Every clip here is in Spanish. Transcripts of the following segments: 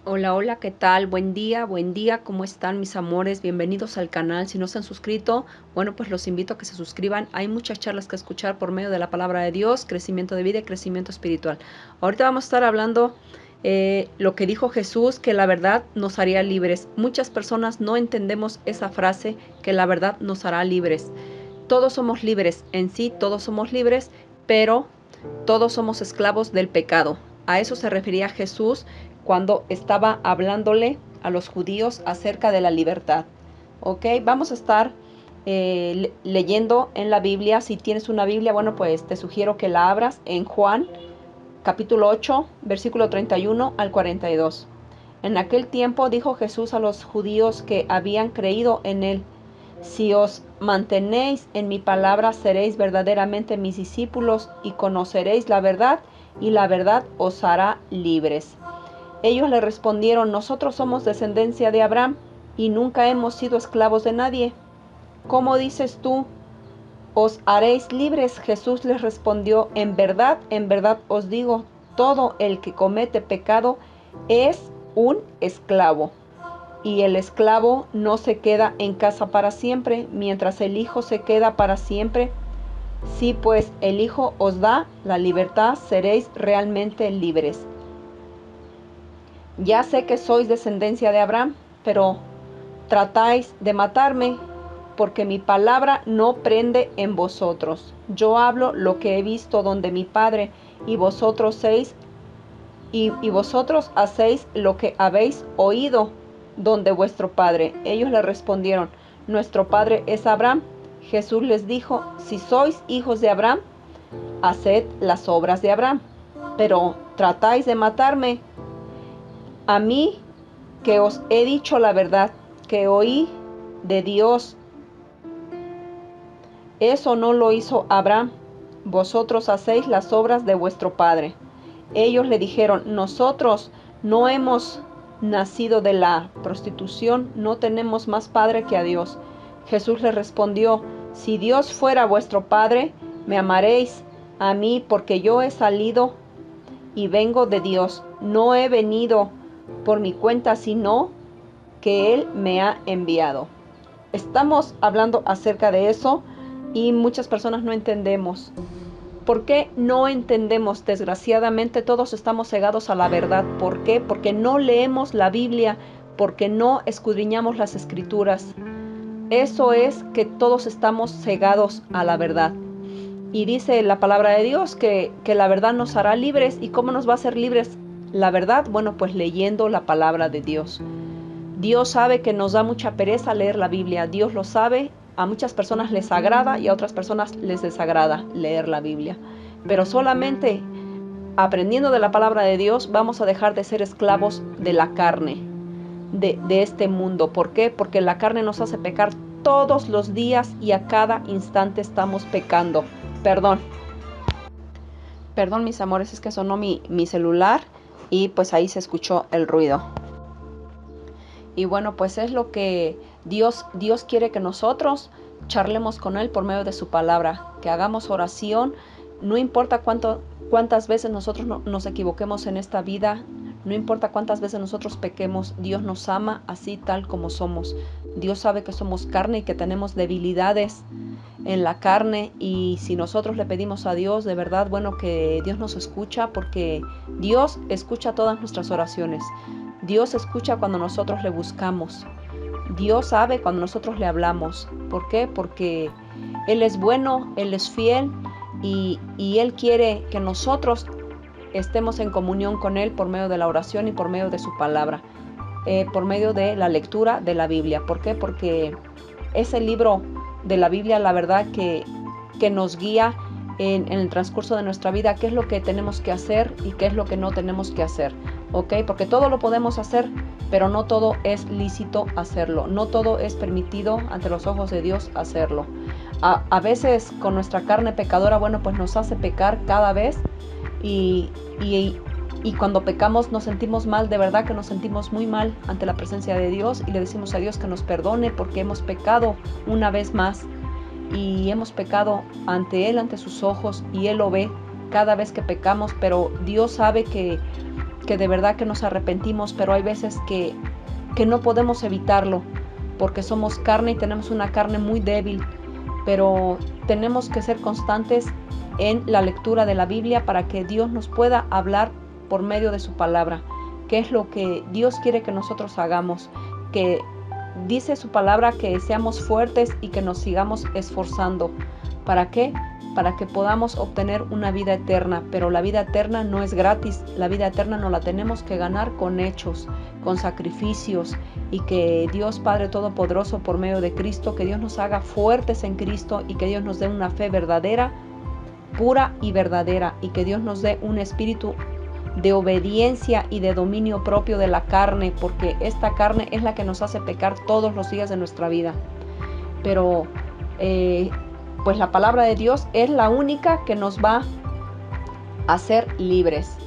Hola, hola, ¿qué tal? Buen día, ¿cómo están mis amores? Bienvenidos al canal. Si no se han suscrito, bueno, pues los invito a que se suscriban. Hay muchas charlas que escuchar por medio de la palabra de Dios, crecimiento de vida y crecimiento espiritual. Ahorita vamos a estar hablando lo que dijo Jesús, que la verdad nos haría libres. Muchas personas no entendemos esa frase, que la verdad nos hará libres. Todos somos libres, en sí todos somos libres, pero todos somos esclavos del pecado. A eso se refería Jesús cuando estaba hablándole a los judíos acerca de la libertad. Ok, vamos a estar leyendo en la Biblia. Si tienes una Biblia, bueno, pues te sugiero que la abras en Juan, capítulo 8, versículo 31 al 42. En aquel tiempo dijo Jesús a los judíos que habían creído en él: si os mantenéis en mi palabra, seréis verdaderamente mis discípulos y conoceréis la verdad, y la verdad os hará libres. Ellos le respondieron: nosotros somos descendencia de Abraham y nunca hemos sido esclavos de nadie. ¿Cómo dices tú, os haréis libres? Jesús les respondió: en verdad os digo, todo el que comete pecado es un esclavo. Y el esclavo no se queda en casa para siempre, mientras el Hijo se queda para siempre. Si pues el Hijo os da la libertad, seréis realmente libres. Ya sé que sois descendencia de Abraham, pero tratáis de matarme, porque mi palabra no prende en vosotros. Yo hablo lo que he visto donde mi Padre, y vosotros hacéis lo que habéis oído donde vuestro padre. Ellos le respondieron: nuestro padre es Abraham. Jesús les dijo: si sois hijos de Abraham, haced las obras de Abraham. Pero tratáis de matarme a mí, que os he dicho la verdad, que oí de Dios. Eso no lo hizo Abraham. Vosotros hacéis las obras de vuestro padre. Ellos le dijeron: nosotros no hemos nacido de la prostitución, no tenemos más padre que a Dios. Jesús les respondió: si Dios fuera vuestro padre, me amaréis a mí, porque yo he salido y vengo de Dios. No he venido por mi cuenta, sino que Él me ha enviado. Estamos hablando acerca de eso y muchas personas no entendemos. ¿Por qué no entendemos? Desgraciadamente todos estamos cegados a la verdad. ¿Por qué? Porque no leemos la Biblia, porque no escudriñamos las Escrituras. Eso es que todos estamos cegados a la verdad. Y dice la palabra de Dios que la verdad nos hará libres. ¿Y cómo nos va a hacer libres la verdad? Bueno, pues leyendo la palabra de Dios. Dios sabe que nos da mucha pereza leer la Biblia. Dios lo sabe. A muchas personas les agrada y a otras personas les desagrada leer la Biblia. Pero solamente aprendiendo de la palabra de Dios vamos a dejar de ser esclavos de la carne, de este mundo. ¿Por qué? Porque la carne nos hace pecar todos los días y a cada instante estamos pecando. Perdón, perdón mis amores, es que sonó mi celular y pues ahí se escuchó el ruido. Y bueno, pues es lo que Dios quiere, que nosotros charlemos con Él por medio de su palabra, que hagamos oración. No importa cuántas veces nosotros nos equivoquemos en esta vida, no importa cuántas veces nosotros pequemos, Dios nos ama así tal como somos. Dios sabe que somos carne y que tenemos debilidades en la carne, y si nosotros le pedimos a Dios, de verdad, bueno, que Dios nos escucha, porque Dios escucha todas nuestras oraciones. Dios escucha cuando nosotros le buscamos. Dios sabe cuando nosotros le hablamos. ¿Por qué? Porque Él es bueno, Él es fiel, y Él quiere que nosotros estemos en comunión con Él por medio de la oración y por medio de su palabra, por medio de la lectura de la Biblia. ¿Por qué? Porque es el libro de la Biblia, la verdad, que nos guía en el transcurso de nuestra vida, qué es lo que tenemos que hacer y qué es lo que no tenemos que hacer, ¿ok? Porque todo lo podemos hacer, pero no todo es lícito hacerlo, no todo es permitido ante los ojos de Dios hacerlo. A veces con nuestra carne pecadora, bueno, pues nos hace pecar cada vez, y, y, y cuando pecamos nos sentimos mal, de verdad que nos sentimos muy mal ante la presencia de Dios, y le decimos a Dios que nos perdone porque hemos pecado una vez más, y hemos pecado ante Él, ante sus ojos, y Él lo ve cada vez que pecamos. Pero Dios sabe que que de verdad que nos arrepentimos, pero hay veces que no podemos evitarlo, porque somos carne y tenemos una carne muy débil, pero tenemos que ser constantes en la lectura de la Biblia para que Dios nos pueda hablar por medio de su palabra, que es lo que Dios quiere que nosotros hagamos, que dice su palabra que seamos fuertes y que nos sigamos esforzando. ¿Para qué? Para que podamos obtener una vida eterna, pero la vida eterna no es gratis, la vida eterna nos la tenemos que ganar con hechos, con sacrificios, y que Dios Padre Todopoderoso por medio de Cristo, que Dios nos haga fuertes en Cristo y que Dios nos dé una fe verdadera, pura y verdadera, y que Dios nos dé un espíritu de obediencia y de dominio propio de la carne, porque esta carne es la que nos hace pecar todos los días de nuestra vida. Pero pues la palabra de Dios es la única que nos va a hacer libres,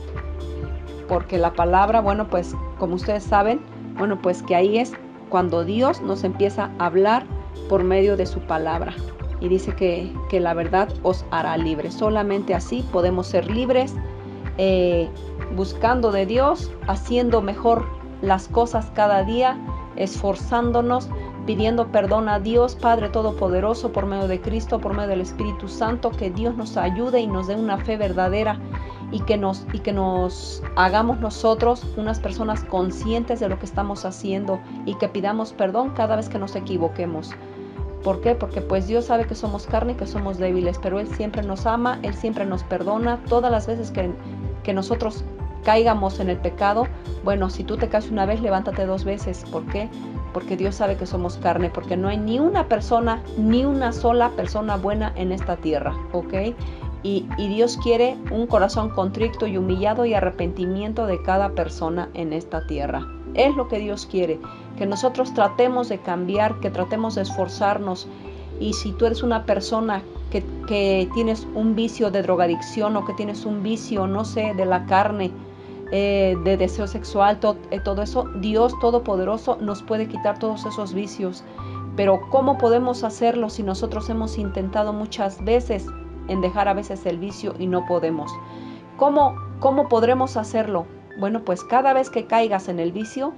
porque la palabra, bueno, pues como ustedes saben, bueno, pues que ahí es cuando Dios nos empieza a hablar por medio de su palabra, y dice que la verdad os hará libres. Solamente así podemos ser libres, buscando de Dios, haciendo mejor las cosas cada día, esforzándonos, pidiendo perdón a Dios Padre Todopoderoso por medio de Cristo, por medio del Espíritu Santo, que Dios nos ayude y nos dé una fe verdadera, y que nos hagamos nosotros unas personas conscientes de lo que estamos haciendo, y que pidamos perdón cada vez que nos equivoquemos. ¿Por qué? Porque pues Dios sabe que somos carne y que somos débiles, pero Él siempre nos ama, Él siempre nos perdona. Todas las veces que nosotros caigamos en el pecado, bueno, si tú te caes una vez, levántate 2 veces. ¿Por qué? Porque Dios sabe que somos carne, porque no hay ni una persona, ni una sola persona buena en esta tierra, ¿ok? Y Dios quiere un corazón contrito y humillado y arrepentimiento de cada persona en esta tierra. Es lo que Dios quiere, que nosotros tratemos de cambiar, que tratemos de esforzarnos. Y si tú eres una persona que tienes un vicio de drogadicción, o que tienes un vicio, no sé, de la carne, de deseo sexual, todo eso, Dios Todopoderoso nos puede quitar todos esos vicios. Pero ¿cómo podemos hacerlo si nosotros hemos intentado muchas veces en dejar a veces el vicio y no podemos? ¿Cómo podremos hacerlo? Bueno, pues cada vez que caigas en el vicio,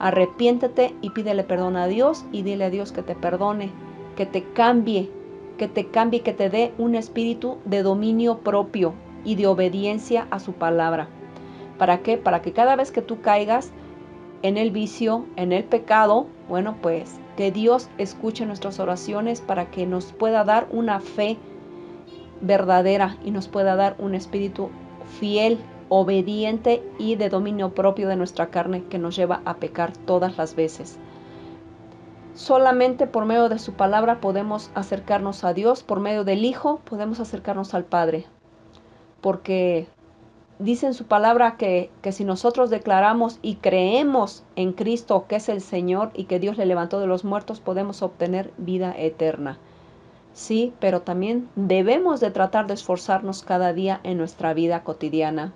arrepiéntete y pídele perdón a Dios, y dile a Dios que te perdone, que te cambie, que te dé un espíritu de dominio propio y de obediencia a su palabra. ¿Para qué? Para que cada vez que tú caigas en el vicio, en el pecado, bueno, pues que Dios escuche nuestras oraciones para que nos pueda dar una fe verdadera y nos pueda dar un espíritu fiel, obediente y de dominio propio de nuestra carne, que nos lleva a pecar todas las veces. Solamente por medio de su palabra podemos acercarnos a Dios, por medio del Hijo podemos acercarnos al Padre, porque dice en su palabra que si nosotros declaramos y creemos en Cristo, que es el Señor, y que Dios le levantó de los muertos, podemos obtener vida eterna. Sí, pero también debemos de tratar de esforzarnos cada día en nuestra vida cotidiana.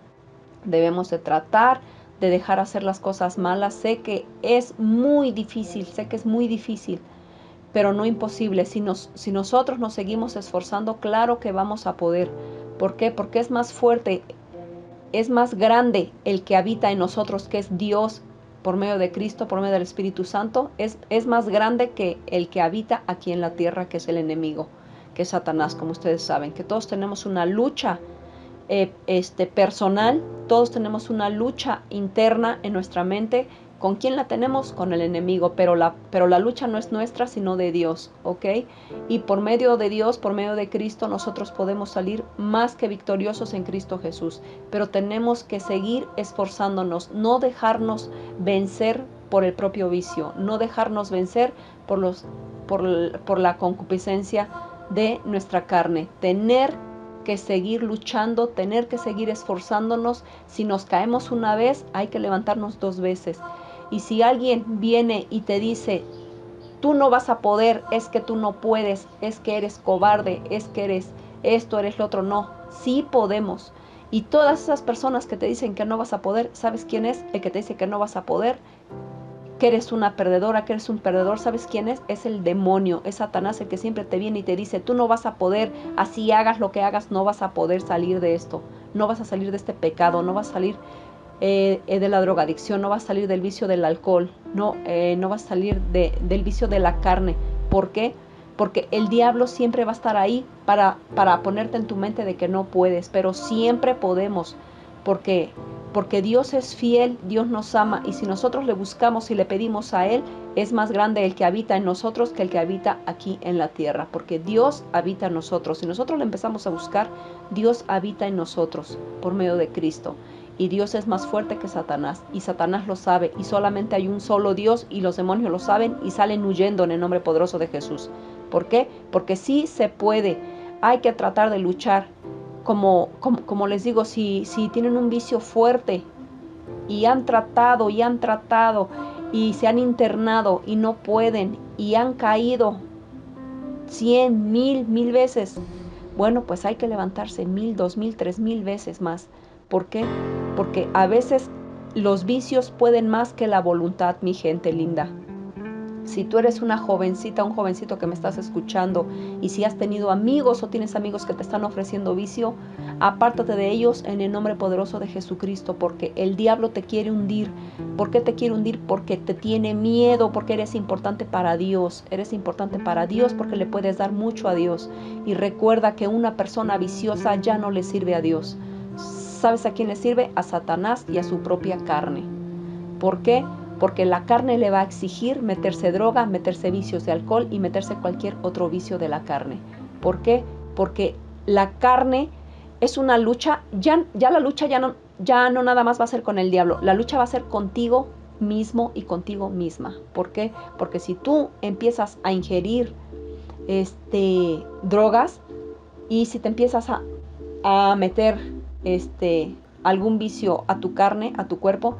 Debemos de tratar de dejar hacer las cosas malas. Sé que es muy difícil, pero no imposible. Si nosotros nos seguimos esforzando, claro que vamos a poder. ¿Por qué? Porque es más fuerte, es más grande el que habita en nosotros, que es Dios, por medio de Cristo, por medio del Espíritu Santo. Es más grande que el que habita aquí en la tierra, que es el enemigo, que es Satanás, como ustedes saben. Que todos tenemos una lucha personal, todos tenemos una lucha interna en nuestra mente. ¿Con quién la tenemos? Con el enemigo, pero la lucha no es nuestra, sino de Dios, ¿ok? Y por medio de Dios, por medio de Cristo, nosotros podemos salir más que victoriosos en Cristo Jesús. Pero tenemos que seguir esforzándonos, no dejarnos vencer por el propio vicio, no dejarnos vencer por la concupiscencia de nuestra carne. Tener que seguir luchando, tener que seguir esforzándonos. Si nos caemos una vez, hay que levantarnos 2 veces. Y si alguien viene y te dice, tú no vas a poder, es que tú no puedes, es que eres cobarde, es que eres esto, eres lo otro, no, sí podemos. Y todas esas personas que te dicen que no vas a poder, ¿sabes quién es el que te dice que no vas a poder? Que eres una perdedora, que eres un perdedor. ¿Sabes quién es? Es el demonio, es Satanás, el que siempre te viene y te dice, tú no vas a poder, así hagas lo que hagas, no vas a poder salir de esto, no vas a salir de este pecado, no vas a salir de la drogadicción, no vas a salir del vicio del alcohol, no vas a salir del vicio de la carne. ¿Por qué? Porque el diablo siempre va a estar ahí para ponerte en tu mente de que no puedes, pero siempre podemos, porque Dios es fiel, Dios nos ama, y si nosotros le buscamos y le pedimos a Él, es más grande el que habita en nosotros que el que habita aquí en la tierra, porque Dios habita en nosotros. Si nosotros le empezamos a buscar, Dios habita en nosotros por medio de Cristo. Y Dios es más fuerte que Satanás, y Satanás lo sabe, y solamente hay un solo Dios, y los demonios lo saben y salen huyendo en el nombre poderoso de Jesús. ¿Por qué? Porque sí se puede, hay que tratar de luchar. Como les digo, si tienen un vicio fuerte y han tratado y se han internado y no pueden y han caído 100, 1000 veces, bueno, pues hay que levantarse 1000, 2000, 3000 veces más. ¿Por qué? Porque a veces los vicios pueden más que la voluntad, mi gente linda. Si tú eres una jovencita, un jovencito que me estás escuchando, y si has tenido amigos o tienes amigos que te están ofreciendo vicio, apártate de ellos en el nombre poderoso de Jesucristo, porque el diablo te quiere hundir. ¿Por qué te quiere hundir? Porque te tiene miedo, porque eres importante para Dios. Eres importante para Dios porque le puedes dar mucho a Dios. Y recuerda que una persona viciosa ya no le sirve a Dios. ¿Sabes a quién le sirve? A Satanás y a su propia carne. ¿Por qué? Porque la carne le va a exigir meterse droga, meterse vicios de alcohol y meterse cualquier otro vicio de la carne. ¿Por qué? Porque la carne es una lucha, ya la lucha ya no nada más va a ser con el diablo, la lucha va a ser contigo mismo y contigo misma. ¿Por qué? Porque si tú empiezas a ingerir drogas, y si te empiezas a meter algún vicio a tu carne, a tu cuerpo,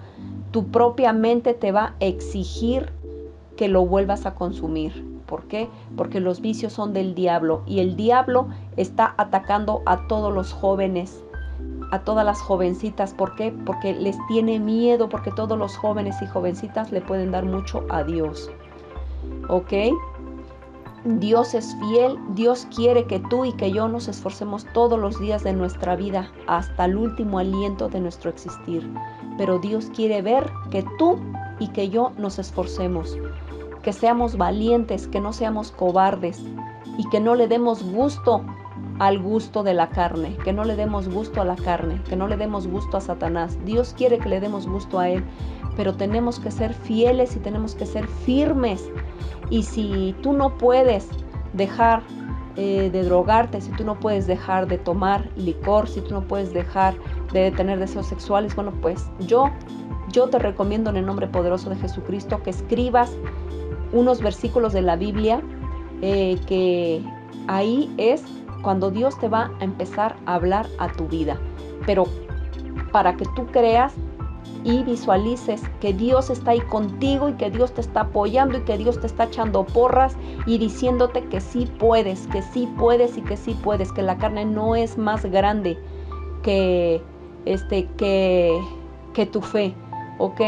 tu propia mente te va a exigir que lo vuelvas a consumir. ¿Por qué? Porque los vicios son del diablo, y el diablo está atacando a todos los jóvenes, a todas las jovencitas. ¿Por qué? Porque les tiene miedo, porque todos los jóvenes y jovencitas le pueden dar mucho a Dios. ¿Ok? Dios es fiel, Dios quiere que tú y que yo nos esforcemos todos los días de nuestra vida hasta el último aliento de nuestro existir. Pero Dios quiere ver que tú y que yo nos esforcemos, que seamos valientes, que no seamos cobardes y que no le demos gusto al gusto de la carne, que no le demos gusto a la carne, que no le demos gusto a Satanás. Dios quiere que le demos gusto a Él, pero tenemos que ser fieles y tenemos que ser firmes. Y si tú no puedes dejar de drogarte, si tú no puedes dejar de tomar licor, si tú no puedes dejar de tener deseos sexuales, bueno, pues yo te recomiendo en el nombre poderoso de Jesucristo que escribas unos versículos de la Biblia, que ahí es cuando Dios te va a empezar a hablar a tu vida. Pero para que tú creas y visualices que Dios está ahí contigo y que Dios te está apoyando y que Dios te está echando porras y diciéndote que sí puedes, que sí puedes y que sí puedes, que la carne no es más grande que tu fe, ¿ok?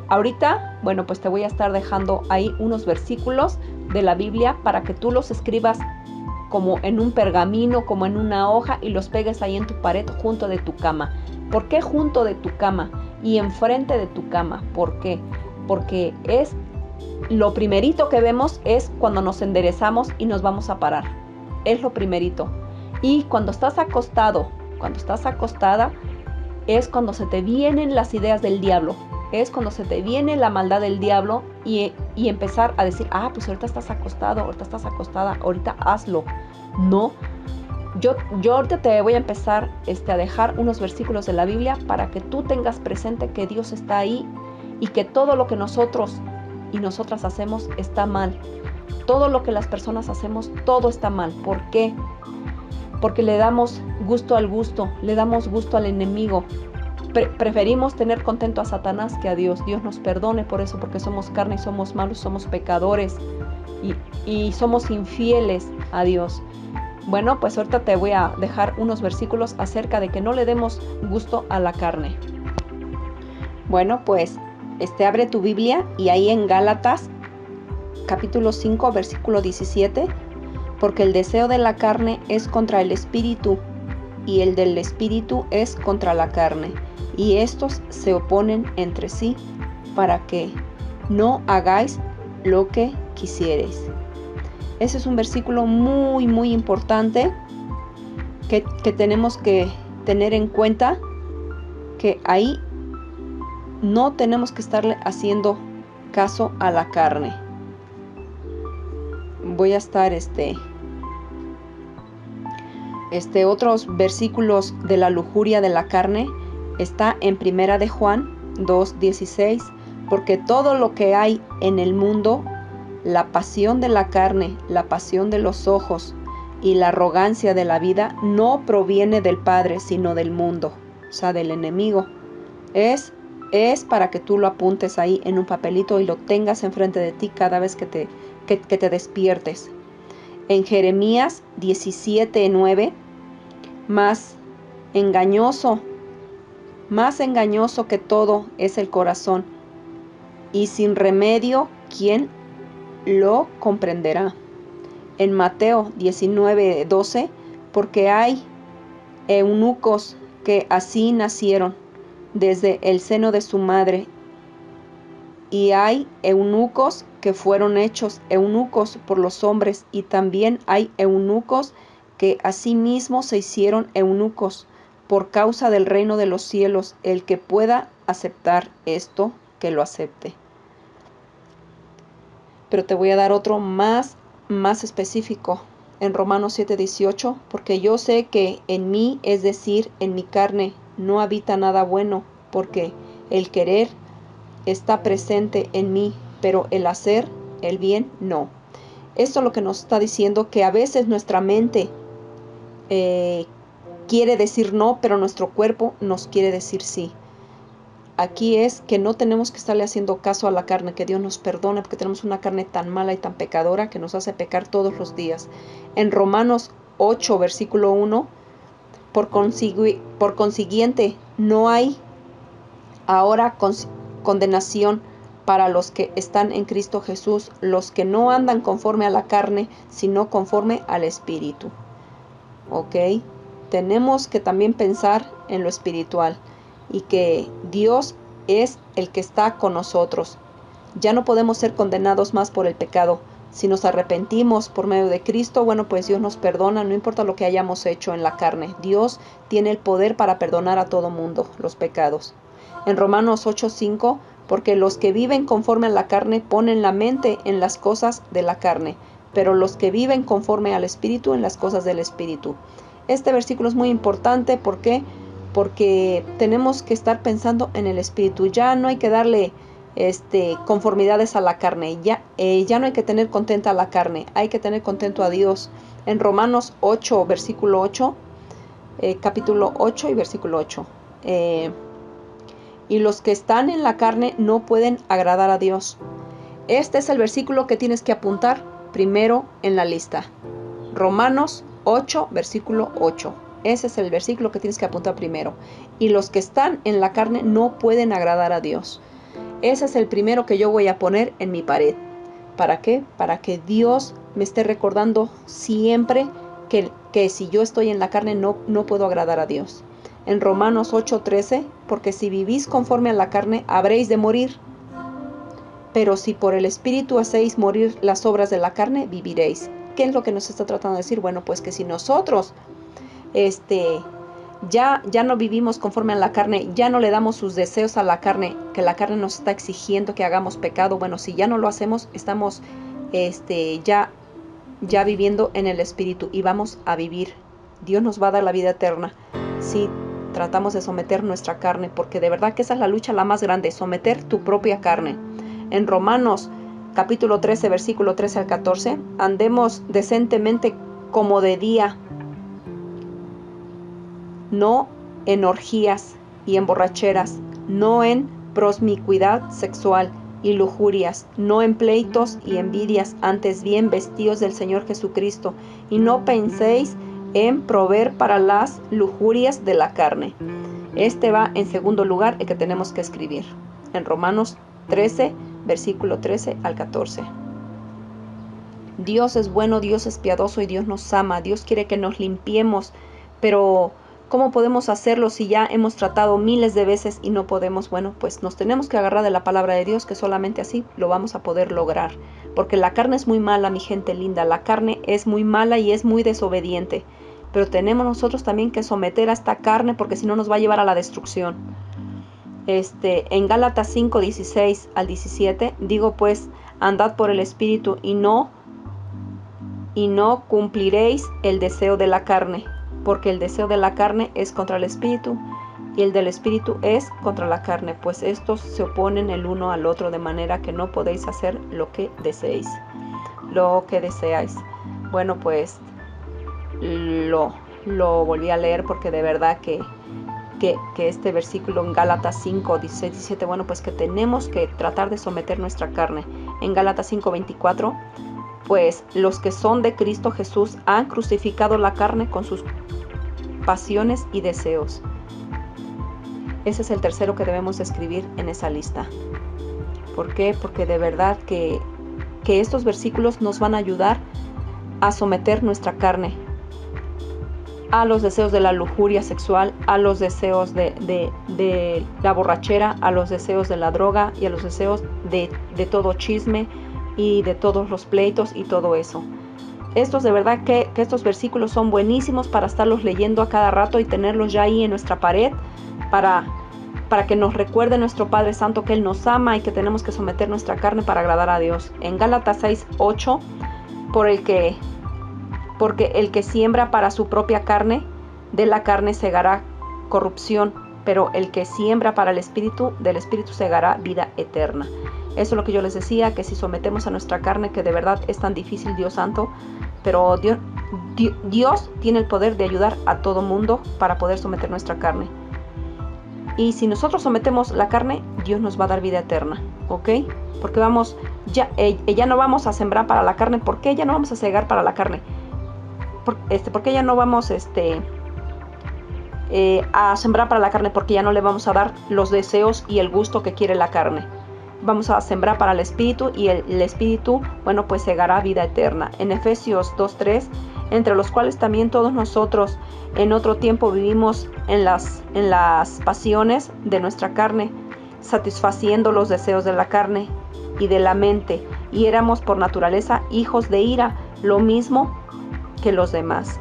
Ahorita, bueno, pues te voy a estar dejando ahí unos versículos de la Biblia para que tú los escribas como en un pergamino, como en una hoja, y los pegues ahí en tu pared junto de tu cama. ¿Por qué junto de tu cama y enfrente de tu cama? ¿Por qué? Porque es lo primerito que vemos es cuando nos enderezamos y nos vamos a parar. Es lo primerito. Y cuando estás acostado, cuando estás acostada, es cuando se te vienen las ideas del diablo. Es cuando se te viene la maldad del diablo y empezar a decir, pues ahorita estás acostado, ahorita estás acostada, ahorita hazlo. No. Yo ahorita te voy a empezar a dejar unos versículos de la Biblia para que tú tengas presente que Dios está ahí y que todo lo que nosotros y nosotras hacemos está mal. Todo lo que las personas hacemos, todo está mal. ¿Por qué? Porque le damos gusto al gusto, le damos gusto al enemigo. Preferimos tener contento a Satanás que a Dios. Dios nos perdone por eso, porque somos carne y somos malos, somos pecadores y somos infieles a Dios. Bueno, pues ahorita te voy a dejar unos versículos acerca de que no le demos gusto a la carne. Bueno, pues abre tu Biblia y ahí en Gálatas capítulo 5 versículo 17, porque el deseo de la carne es contra el espíritu y el del espíritu es contra la carne, y estos se oponen entre sí, para que no hagáis lo que quisiereis. Ese es un versículo muy, muy importante que tenemos que tener en cuenta, que ahí no tenemos que estarle haciendo caso a la carne. Voy a estar otros versículos de la lujuria de la carne. Está en Primera de Juan 2:16, porque todo lo que hay en el mundo, la pasión de la carne, la pasión de los ojos y la arrogancia de la vida, no proviene del Padre, sino del mundo, o sea, del enemigo. Es para que tú lo apuntes ahí en un papelito y lo tengas enfrente de ti cada vez que te despiertes. En Jeremías 17:9, más engañoso que todo es el corazón, y sin remedio, ¿quién lo comprenderá? En Mateo 19:12, porque hay eunucos que así nacieron desde el seno de su madre, y hay eunucos que fueron hechos eunucos por los hombres, y también hay eunucos que asimismo se hicieron eunucos por causa del reino de los cielos. El que pueda aceptar esto, que lo acepte. Pero te voy a dar otro más específico. En Romanos 7:18, porque yo sé que en mí, es decir, en mi carne, no habita nada bueno, porque el querer está presente en mí, pero el hacer el bien no. Esto es lo que nos está diciendo, que a veces nuestra mente quiere decir no, pero nuestro cuerpo nos quiere decir sí. Aquí es que no tenemos que estarle haciendo caso a la carne, que Dios nos perdone, porque tenemos una carne tan mala y tan pecadora que nos hace pecar todos los días. En Romanos 8, versículo 1, por consiguiente, no hay ahora condenación para los que están en Cristo Jesús, los que no andan conforme a la carne, sino conforme al Espíritu. ¿Ok? Tenemos que también pensar en lo espiritual y que Dios es el que está con nosotros. Ya no podemos ser condenados más por el pecado. Si nos arrepentimos por medio de Cristo, bueno, pues Dios nos perdona, no importa lo que hayamos hecho en la carne. Dios tiene el poder para perdonar a todo mundo los pecados. En Romanos 8:5, porque los que viven conforme a la carne ponen la mente en las cosas de la carne, pero los que viven conforme al Espíritu en las cosas del Espíritu. Este versículo es muy importante. ¿Por qué? Porque tenemos que estar pensando en el Espíritu. Ya no hay que darle conformidades a la carne. Ya no hay que tener contenta a la carne. Hay que tener contento a Dios. En Romanos 8, versículo 8, capítulo 8 y versículo 8. Y los que están en la carne no pueden agradar a Dios. Este es el versículo que tienes que apuntar primero en la lista. Romanos 8, versículo 8. Ese es el versículo que tienes que apuntar primero. Y los que están en la carne no pueden agradar a Dios. Ese es el primero que yo voy a poner en mi pared. ¿Para qué? Para que Dios me esté recordando siempre que si yo estoy en la carne no puedo agradar a Dios. En Romanos 8:13, porque si vivís conforme a la carne, habréis de morir. Pero si por el Espíritu hacéis morir las obras de la carne, viviréis. ¿Qué es lo que nos está tratando de decir? Bueno, pues que si nosotros ya no vivimos conforme a la carne, ya no le damos sus deseos a la carne, que la carne nos está exigiendo que hagamos pecado, bueno, si ya no lo hacemos, estamos ya viviendo en el Espíritu y vamos a vivir. Dios nos va a dar la vida eterna si tratamos de someter nuestra carne, porque de verdad que esa es la lucha la más grande, someter tu propia carne. En Romanos capítulo 13, versículo 13 al 14, andemos decentemente como de día, no en orgías y en borracheras, no en promiscuidad sexual y lujurias, no en pleitos y envidias, antes bien vestidos del Señor Jesucristo, y no penséis en proveer para las lujurias de la carne. Este va en segundo lugar el que tenemos que escribir. En Romanos 13, versículo 13 al 14. Dios es bueno, Dios es piadoso y Dios nos ama. Dios quiere que nos limpiemos, pero ¿Cómo podemos hacerlo si ya hemos tratado miles de veces y no podemos? Bueno, pues nos tenemos que agarrar de la palabra de Dios, que solamente así lo vamos a poder lograr. Porque la carne es muy mala, mi gente linda. La carne es muy mala y es muy desobediente. Pero tenemos nosotros también que someter a esta carne, porque si no nos va a llevar a la destrucción. En Gálatas 5, 16 al 17, digo pues, andad por el Espíritu y no cumpliréis el deseo de la carne, porque el deseo de la carne es contra el Espíritu, y el del Espíritu es contra la carne, pues estos se oponen el uno al otro, de manera que no podéis hacer lo que deseáis. Bueno, pues lo volví a leer porque de verdad que este versículo en Gálatas 5, 16, 17, bueno, pues que tenemos que tratar de someter nuestra carne. En Gálatas 5, 24, pues los que son de Cristo Jesús han crucificado la carne con sus pasiones y deseos. Ese es el tercero que debemos escribir en esa lista. ¿Por qué? Porque de verdad que estos versículos nos van a ayudar a someter nuestra carne a los deseos de la lujuria sexual, a los deseos de la borrachera, a los deseos de la droga y a los deseos de todo chisme y de todos los pleitos y todo eso. Estos de verdad que estos versículos son buenísimos para estarlos leyendo a cada rato y tenerlos ya ahí en nuestra pared para que nos recuerde nuestro Padre Santo que Él nos ama y que tenemos que someter nuestra carne para agradar a Dios. En Gálatas 6, 8, porque el que siembra para su propia carne, de la carne segará corrupción, pero el que siembra para el Espíritu, del Espíritu segará vida eterna. Eso es lo que yo les decía, que si sometemos a nuestra carne, que de verdad es tan difícil, Dios santo, pero Dios tiene el poder de ayudar a todo mundo para poder someter nuestra carne. Y si nosotros sometemos la carne, Dios nos va a dar vida eterna, ¿ok? Porque ya no vamos a sembrar para la carne. ¿Por qué ya no vamos a cegar para la carne? Porque ya no vamos a sembrar para la carne, porque ya no le vamos a dar los deseos y el gusto que quiere la carne. Vamos a sembrar para el Espíritu y el Espíritu, bueno, pues segará vida eterna. En Efesios 2:3, entre los cuales también todos nosotros en otro tiempo vivimos en las pasiones de nuestra carne, satisfaciendo los deseos de la carne y de la mente, y éramos por naturaleza hijos de ira, lo mismo que los demás.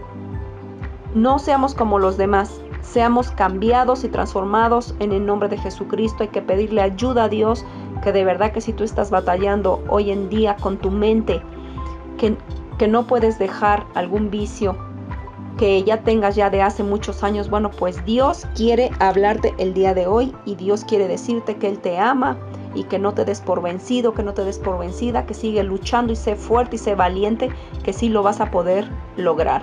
No seamos como los demás, seamos cambiados y transformados en el nombre de Jesucristo. Hay que pedirle ayuda a Dios, que de verdad que si tú estás batallando hoy en día con tu mente, que no puedes dejar algún vicio que ya tengas ya de hace muchos años, bueno, pues Dios quiere hablarte el día de hoy y Dios quiere decirte que Él te ama y que no te des por vencido, que no te des por vencida, que sigue luchando y sé fuerte y sé valiente, que sí lo vas a poder lograr.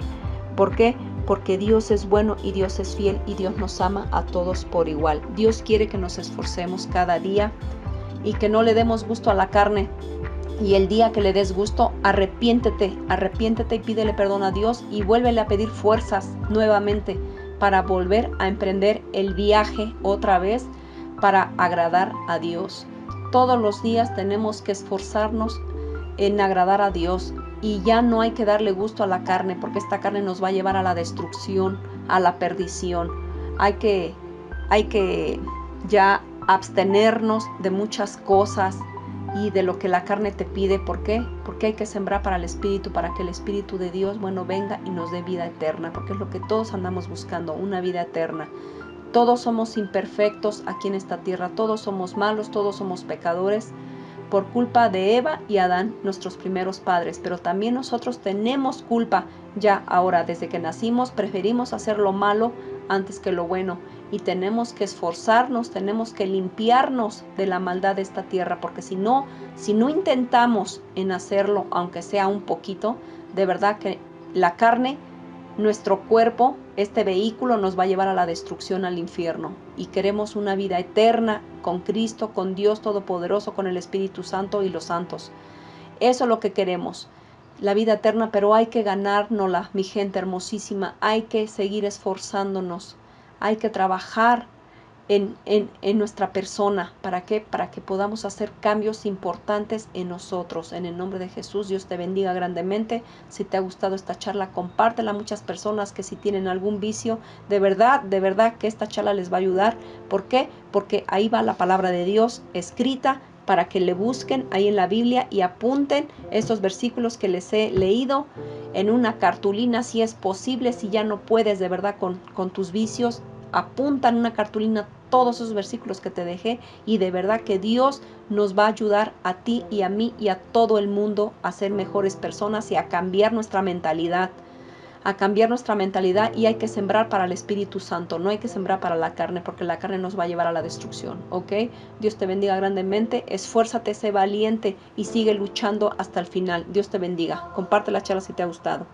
¿Por qué? Porque Dios es bueno y Dios es fiel y Dios nos ama a todos por igual. Dios quiere que nos esforcemos cada día y que no le demos gusto a la carne. Y el día que le des gusto, arrepiéntete y pídele perdón a Dios y vuélvele a pedir fuerzas nuevamente para volver a emprender el viaje otra vez para agradar a Dios. Todos los días tenemos que esforzarnos en agradar a Dios y ya no hay que darle gusto a la carne, porque esta carne nos va a llevar a la destrucción, a la perdición. Hay que ya abstenernos de muchas cosas y de lo que la carne te pide. ¿Por qué? Porque hay que sembrar para el Espíritu, para que el Espíritu de Dios, bueno, venga y nos dé vida eterna, porque es lo que todos andamos buscando, una vida eterna. Todos somos imperfectos aquí en esta tierra, todos somos malos, todos somos pecadores por culpa de Eva y Adán, nuestros primeros padres, pero también nosotros tenemos culpa ya ahora. Desde que nacimos preferimos hacer lo malo antes que lo bueno, y tenemos que esforzarnos, tenemos que limpiarnos de la maldad de esta tierra, porque si no intentamos en hacerlo, aunque sea un poquito, de verdad que la carne, nuestro cuerpo, este vehículo nos va a llevar a la destrucción, al infierno, y queremos una vida eterna con Cristo, con Dios Todopoderoso, con el Espíritu Santo y los santos. Eso es lo que queremos, la vida eterna, pero hay que ganárnosla, mi gente hermosísima. Hay que seguir esforzándonos, hay que trabajar en nuestra persona. ¿Para qué? Para que podamos hacer cambios importantes en nosotros. En el nombre de Jesús, Dios te bendiga grandemente. Si te ha gustado esta charla, compártela a muchas personas que si tienen algún vicio, de verdad que esta charla les va a ayudar. ¿Por qué? Porque ahí va la palabra de Dios escrita para que le busquen ahí en la Biblia y apunten estos versículos que les he leído en una cartulina, si es posible. Si ya no puedes de verdad con tus vicios, apunta en una cartulina todos esos versículos que te dejé, y de verdad que Dios nos va a ayudar a ti y a mí y a todo el mundo a ser mejores personas y a cambiar nuestra mentalidad. Y hay que sembrar para el Espíritu Santo, no hay que sembrar para la carne, porque la carne nos va a llevar a la destrucción, ¿ok? Dios te bendiga grandemente, esfuérzate, sé valiente y sigue luchando hasta el final. Dios te bendiga. Comparte la charla si te ha gustado.